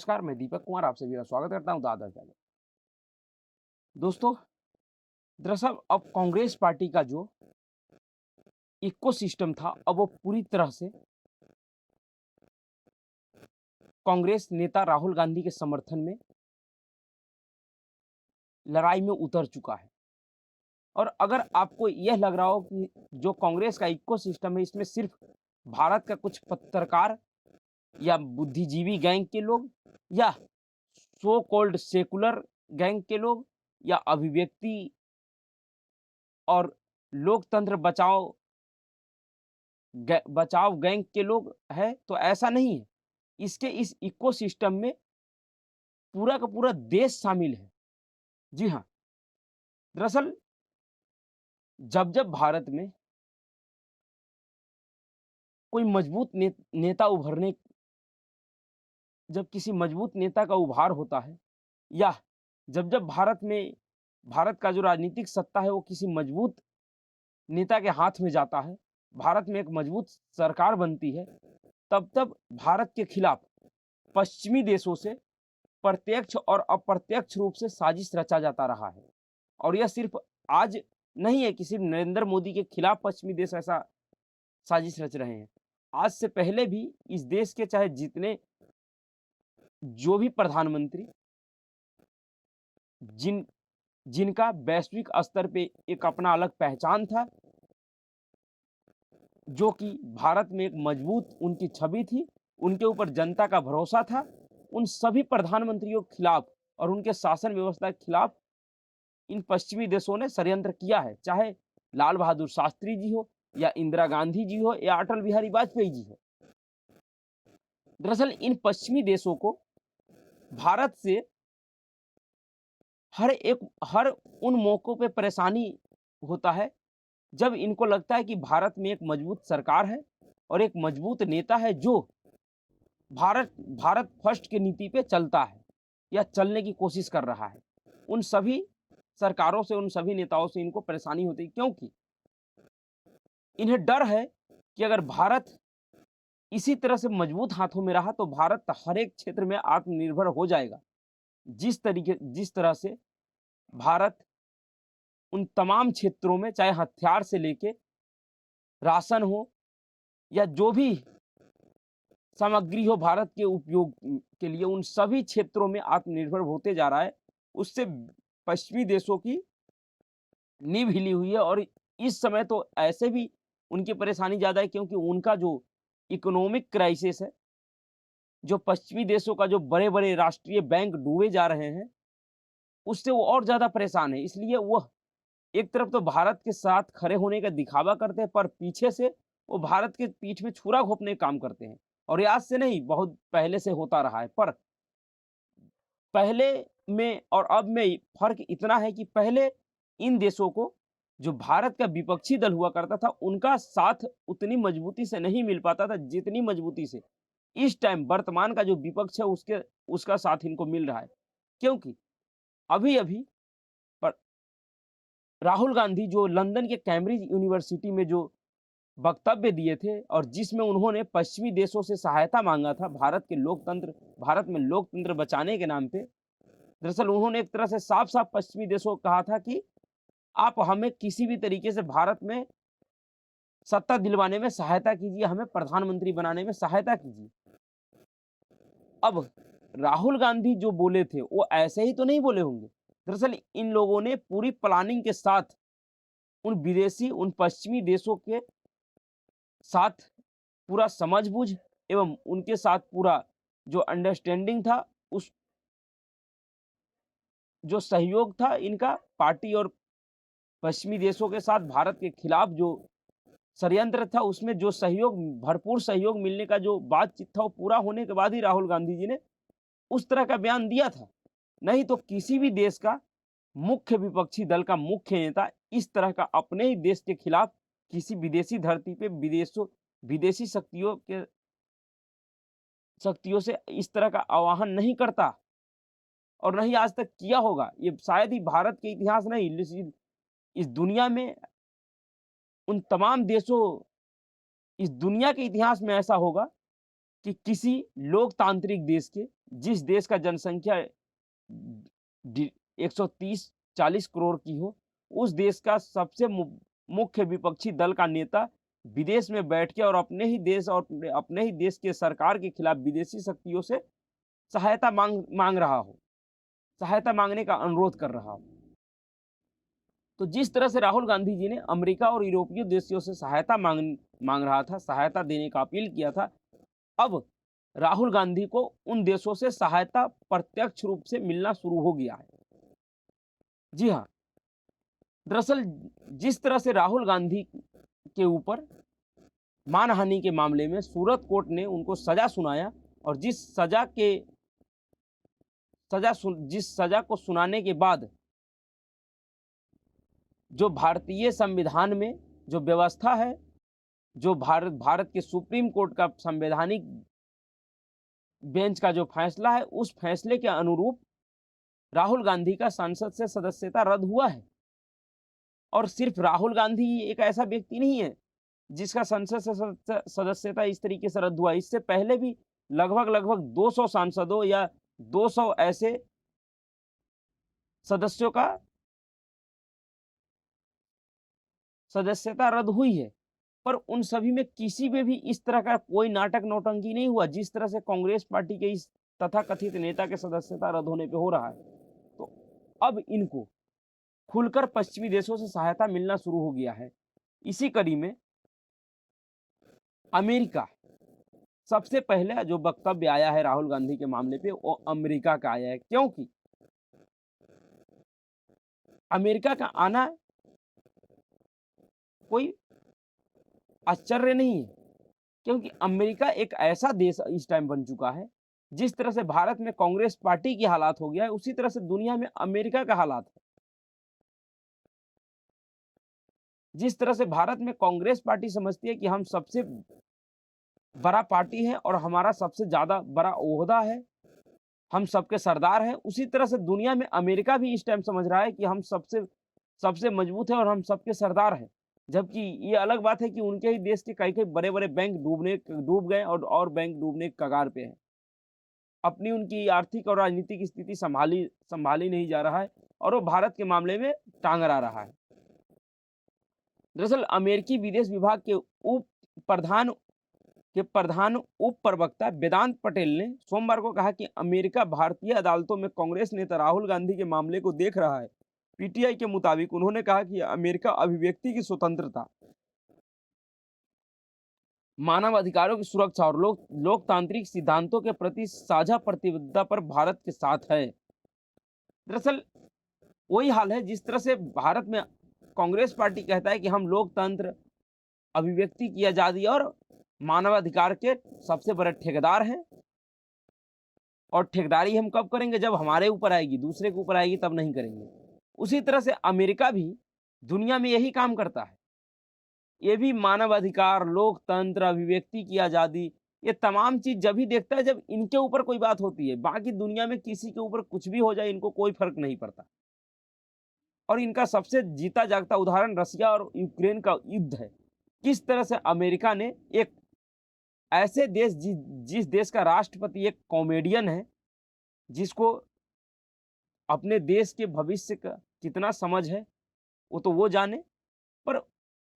नमस्कार, मैं दीपक कुमार आप सभी का स्वागत करता हूँ दादा चैनल। दोस्तों, दरअसल अब कांग्रेस पार्टी का जो इकोसिस्टम था, अब वो पूरी तरह से कांग्रेस नेता राहुल गांधी के समर्थन में लड़ाई में उतर चुका है। और अगर आपको यह लग रहा हो कि जो कांग्रेस का इकोसिस्टम है, इसमें सिर्फ भारत का कुछ पत्रकार या बुद्धिजीवी गैंग के लोग या सो कॉल्ड सेकुलर गैंग के लोग या अभिव्यक्ति और लोकतंत्र बचाओ गैंग के लोग हैं, तो ऐसा नहीं है। इसके इस इकोसिस्टम में पूरा का पूरा देश शामिल है। जी हाँ, दरअसल जब भारत में कोई मजबूत नेता उभरने जब किसी मजबूत नेता का उभार होता है या जब भारत का जो राजनीतिक सत्ता है वो किसी मजबूत नेता के हाथ में जाता है, भारत में एक मजबूत सरकार बनती है, तब भारत के खिलाफ पश्चिमी देशों से प्रत्यक्ष और अप्रत्यक्ष रूप से साजिश रचा जाता रहा है। और यह सिर्फ आज नहीं है कि सिर्फ नरेंद्र मोदी के खिलाफ पश्चिमी देश ऐसा साजिश रच रहे हैं। आज से पहले भी इस देश के चाहे जितने जो भी प्रधानमंत्री जिनका वैश्विक स्तर पे एक अपना अलग पहचान था, जो कि भारत में एक मजबूत उनकी छवि थी, उनके ऊपर जनता का भरोसा था, उन सभी प्रधानमंत्रियों के खिलाफ और उनके शासन व्यवस्था के खिलाफ इन पश्चिमी देशों ने षड्यंत्र किया है। चाहे लाल बहादुर शास्त्री जी हो या इंदिरा गांधी जी हो या अटल बिहारी वाजपेयी जी हो। दरअसल इन पश्चिमी देशों को भारत से हर उन मौकों पे परेशानी होता है जब इनको लगता है कि भारत में एक मजबूत सरकार है और एक मजबूत नेता है जो भारत फर्स्ट की नीति पे चलता है या चलने की कोशिश कर रहा है। उन सभी सरकारों से, उन सभी नेताओं से इनको परेशानी होती है, क्योंकि इन्हें डर है कि अगर भारत इसी तरह से मजबूत हाथों में रहा तो भारत हर एक क्षेत्र में आत्मनिर्भर हो जाएगा। जिस तरह से भारत उन तमाम क्षेत्रों में, चाहे हथियार से लेके राशन हो या जो भी सामग्री हो भारत के उपयोग के लिए, उन सभी क्षेत्रों में आत्मनिर्भर होते जा रहा है। उससे पश्चिमी देशों की नींव हिली हुई है। और इस समय तो ऐसे भी उनकी परेशानी ज़्यादा है, क्योंकि उनका जो इकोनॉमिक क्राइसिस है, जो पश्चिमी देशों का जो बड़े-बड़े राष्ट्रीय बैंक डूबे जा रहे हैं, उससे वो और ज़्यादा परेशान है। इसलिए वह एक तरफ तो भारत के साथ खड़े होने का दिखावा करते हैं, पर पीछे से वो भारत के पीठ में छुरा घोंपने का काम करते हैं। और ये आज से नहीं, बहुत पहले से होता रहा है। पर पहले में और अब में फ़र्क इतना है कि पहले इन देशों को जो भारत का विपक्षी दल हुआ करता था, उनका साथ उतनी मजबूती से नहीं मिल पाता था, जितनी मजबूती से इस टाइम वर्तमान का जो विपक्ष है उसका साथ इनको मिल रहा है। क्योंकि अभी-अभी पर राहुल गांधी जो लंदन के कैम्ब्रिज यूनिवर्सिटी में जो वक्तव्य दिए थे और जिसमें उन्होंने पश्चिमी देशों से सहायता माँगा था भारत में लोकतंत्र बचाने के नाम पे। दरअसल उन्होंने एक तरह से साफ-साफ पश्चिमी देशों को कहा था कि आप हमें किसी भी तरीके से भारत में सत्ता दिलवाने में सहायता कीजिए, हमें प्रधानमंत्री बनाने में सहायता कीजिए। अब राहुल गांधी जो बोले थे, वो ऐसे ही तो नहीं बोले होंगे। दरअसल इन लोगों ने पूरी प्लानिंग के साथ उन पश्चिमी देशों के साथ पूरा समझ-बूझ एवं उनके साथ पूरा जो अंडरस्टैंडिंग था, उस जो सहयोग था इनका पार्टी और पश्चिमी देशों के साथ भारत के खिलाफ जो षड्यंत्र था, उसमें जो भरपूर सहयोग मिलने का जो बातचीत था, वो पूरा होने के बाद ही राहुल गांधी जी ने उस तरह का बयान दिया था। नहीं तो किसी भी देश का मुख्य विपक्षी दल का मुख्य नेता इस तरह का अपने ही देश के खिलाफ किसी विदेशी धरती पे विदेशी शक्तियों से इस तरह का आह्वान नहीं करता और नहीं आज तक किया होगा। ये शायद ही भारत के इतिहास नहीं, इस दुनिया में उन तमाम देशों इस दुनिया के इतिहास में ऐसा होगा कि किसी लोकतांत्रिक देश के, जिस देश का जनसंख्या 130-40 करोड़ की हो, उस देश का सबसे मुख्य विपक्षी दल का नेता विदेश में बैठ के और अपने ही देश और अपने ही देश के सरकार के खिलाफ विदेशी शक्तियों से सहायता मांग रहा हो, सहायता मांगने का अनुरोध कर रहा हो। तो जिस तरह से राहुल गांधी जी ने अमेरिका और यूरोपीय देशों से सहायता मांग रहा था, सहायता देने का अपील किया था, अब राहुल गांधी को उन देशों से सहायता प्रत्यक्ष रूप से मिलना शुरू हो गया है। जी हाँ, दरअसल जिस तरह से राहुल गांधी के ऊपर मानहानि के मामले में सूरत कोर्ट ने उनको सजा सुनाया और जिस सजा को सुनाने के बाद जो भारतीय संविधान में जो व्यवस्था है, जो भारत के सुप्रीम कोर्ट का संवैधानिक बेंच का जो फैसला है, उस फैसले के अनुरूप राहुल गांधी का संसद से सदस्यता रद्द हुआ है। और सिर्फ राहुल गांधी एक ऐसा व्यक्ति नहीं है जिसका संसद से सदस्यता इस तरीके से रद्द हुआ। इससे पहले भी लगभग 200 सांसदों या 200 ऐसे सदस्यों का सदस्यता रद्द हुई है, पर उन सभी में किसी में भी इस तरह का कोई नाटक नौटंकी नहीं हुआ जिस तरह से कांग्रेस पार्टी के इस तथाकथित नेता के सदस्यता रद्द होने पे हो रहा है। तो अब इनको खुलकर पश्चिमी देशों से सहायता मिलना शुरू हो गया है। इसी कड़ी में अमेरिका, सबसे पहले जो वक्तव्य आया है राहुल गांधी के मामले पे वो अमेरिका का आया है, क्योंकि अमेरिका का आना कोई आश्चर्य नहीं है, क्योंकि अमेरिका एक ऐसा देश इस टाइम बन चुका है, जिस तरह से भारत में कांग्रेस पार्टी की हालात हो गया है, उसी तरह से दुनिया में अमेरिका का हालात है। जिस तरह से भारत में कांग्रेस पार्टी समझती है कि हम सबसे बड़ा पार्टी है और हमारा सबसे ज्यादा बड़ा ओहदा है, हम सबके सरदार हैं, उसी तरह से दुनिया में अमेरिका भी इस टाइम समझ रहा है कि हम सबसे मजबूत है और हम सबके सरदार हैं। जबकि ये अलग बात है कि उनके ही देश के कई बड़े-बड़े बैंक डूब गए और बैंक डूबने के कगार पे हैं। अपनी उनकी आर्थिक और राजनीतिक स्थिति संभाली नहीं जा रहा है और वो भारत के मामले में टांग अड़ा रहा है। दरअसल अमेरिकी विदेश विभाग के प्रधान उप प्रवक्ता वेदांत पटेल ने सोमवार को कहा कि अमेरिका भारतीय अदालतों में कांग्रेस नेता राहुल गांधी के मामले को देख रहा है। पीटीआई के मुताबिक उन्होंने कहा कि अमेरिका अभिव्यक्ति की स्वतंत्रता, मानव अधिकारों की सुरक्षा और लोकतांत्रिक सिद्धांतों के प्रति साझा प्रतिबद्धता पर भारत के साथ है। दरअसल वही हाल है जिस तरह से भारत में कांग्रेस पार्टी कहता है कि हम लोकतंत्र, अभिव्यक्ति की आजादी और मानवाधिकार के सबसे बड़े ठेकेदार हैं और ठेकेदारी हम कब करेंगे, जब हमारे ऊपर आएगी, दूसरे के ऊपर आएगी तब नहीं करेंगे। उसी तरह से अमेरिका भी दुनिया में यही काम करता है। ये भी मानवाधिकार, लोकतंत्र, अभिव्यक्ति की आजादी, ये तमाम चीज जब ही देखता है जब इनके ऊपर कोई बात होती है। बाकी दुनिया में किसी के ऊपर कुछ भी हो जाए इनको कोई फर्क नहीं पड़ता। और इनका सबसे जीता जागता उदाहरण रसिया और यूक्रेन का युद्ध है। किस तरह से अमेरिका ने एक ऐसे देश जिस देश का राष्ट्रपति एक कॉमेडियन है, जिसको अपने देश के भविष्य का कितना समझ है वो तो वो जाने, पर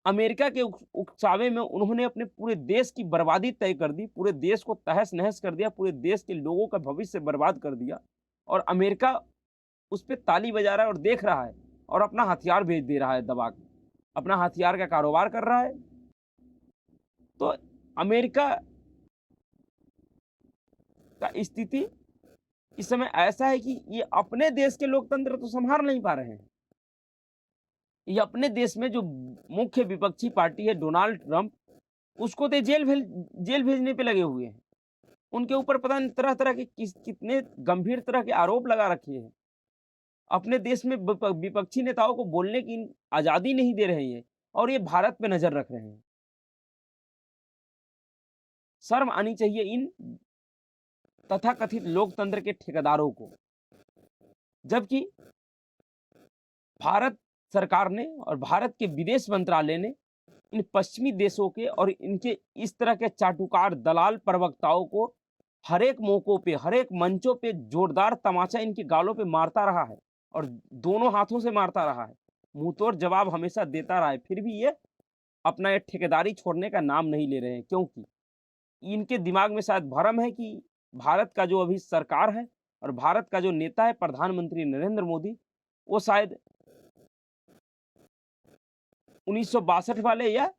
अमेरिका के उकसावे में उन्होंने अपने पूरे देश की बर्बादी तय कर दी, पूरे देश को तहस नहस कर दिया, पूरे देश के लोगों का भविष्य बर्बाद कर दिया और अमेरिका उस पर ताली बजा रहा है और देख रहा है और अपना हथियार भेज दे रहा है, दबा के अपना हथियार का कारोबार कर रहा है। तो अमेरिका का स्थिति इस समय ऐसा है कि ये अपने देश के लोकतंत्र तो संभाल नहीं पा रहे हैं। ये अपने देश में जो मुख्य विपक्षी पार्टी है डोनाल्ड ट्रंप, उसको तो जेल भेजने पे लगे हुए हैं। उनके ऊपर पता नहीं तरह तरह के कितने गंभीर तरह के आरोप लगा रखे हैं। अपने देश में विपक्षी नेताओं को बोलने की आजादी नहीं दे रहे हैं और ये भारत पे नजर रख रहे हैं। शर्म आनी चाहिए इन तथाकथित लोकतंत्र के ठेकेदारों को। जबकि भारत सरकार ने और भारत के विदेश मंत्रालय ने इन पश्चिमी देशों के और इनके इस तरह के चाटुकार दलाल प्रवक्ताओं को हर एक मौकों पे, हर एक मंचों पे जोरदार तमाचा इनके गालों पे मारता रहा है और दोनों हाथों से मारता रहा है। मुंहतोड़ जवाब हमेशा देता रहा है, फिर भी ये अपना ये ठेकेदारी छोड़ने का नाम नहीं ले रहे हैं। क्योंकि इनके दिमाग में शायद भ्रम है कि भारत का जो अभी सरकार है और भारत का जो नेता है प्रधानमंत्री नरेंद्र मोदी, वो शायद 1962 वाले या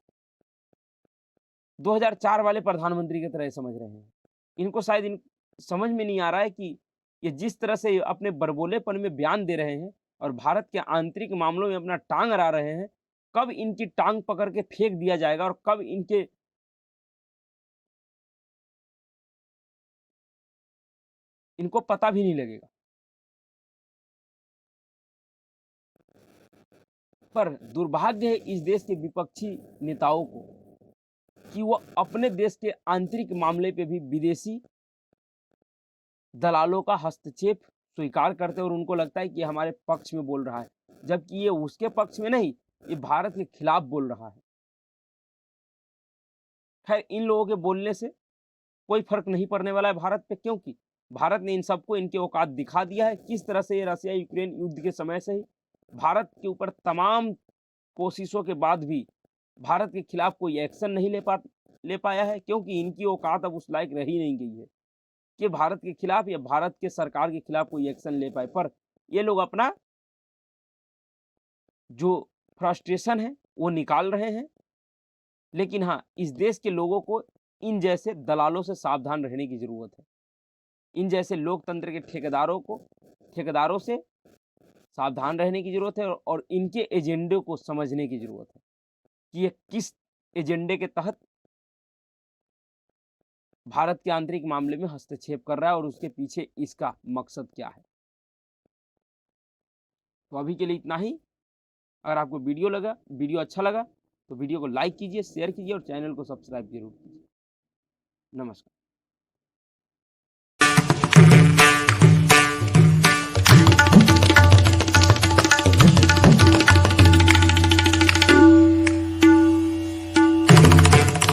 2004 वाले प्रधानमंत्री की तरह समझ रहे हैं। इनको शायद इन समझ में नहीं आ रहा है कि ये जिस तरह से अपने बड़बोलेपन में बयान दे रहे हैं और भारत के आंतरिक मामलों में अपना टांग अड़ा रहे हैं, कब इनकी टांग पकड़ के फेंक दिया जाएगा और कब इनको पता भी नहीं लगेगा। पर दुर्भाग्य है इस देश के विपक्षी नेताओं को कि वो अपने देश के आंतरिक मामले पे भी विदेशी दलालों का हस्तक्षेप स्वीकार करते हैं और उनको लगता है कि हमारे पक्ष में बोल रहा है, जबकि ये उसके पक्ष में नहीं, ये भारत के खिलाफ बोल रहा है। खैर, इन लोगों के बोलने से कोई फर्क नहीं पड़ने वाला है भारत पे, क्योंकि भारत ने इन सबको इनके औकात दिखा दिया है। किस तरह से ये रसिया यूक्रेन युद्ध के समय से ही भारत के ऊपर तमाम कोशिशों के बाद भी भारत के खिलाफ कोई एक्शन नहीं ले पाया है, क्योंकि इनकी औकात अब उस लायक रही नहीं गई है कि भारत के खिलाफ या भारत के सरकार के खिलाफ कोई एक्शन ले पाए। पर ये लोग अपना जो फ्रस्ट्रेशन है वो निकाल रहे हैं। लेकिन हाँ, इस देश के लोगों को इन जैसे दलालों से सावधान रहने की ज़रूरत है। इन जैसे लोकतंत्र के ठेकेदारों से सावधान रहने की ज़रूरत है और इनके एजेंडे को समझने की ज़रूरत है कि ये किस एजेंडे के तहत भारत के आंतरिक मामले में हस्तक्षेप कर रहा है और उसके पीछे इसका मकसद क्या है। तो अभी के लिए इतना ही। अगर आपको वीडियो अच्छा लगा तो वीडियो को लाइक कीजिए, शेयर कीजिए और चैनल को सब्सक्राइब जरूर कीजिए। नमस्कार।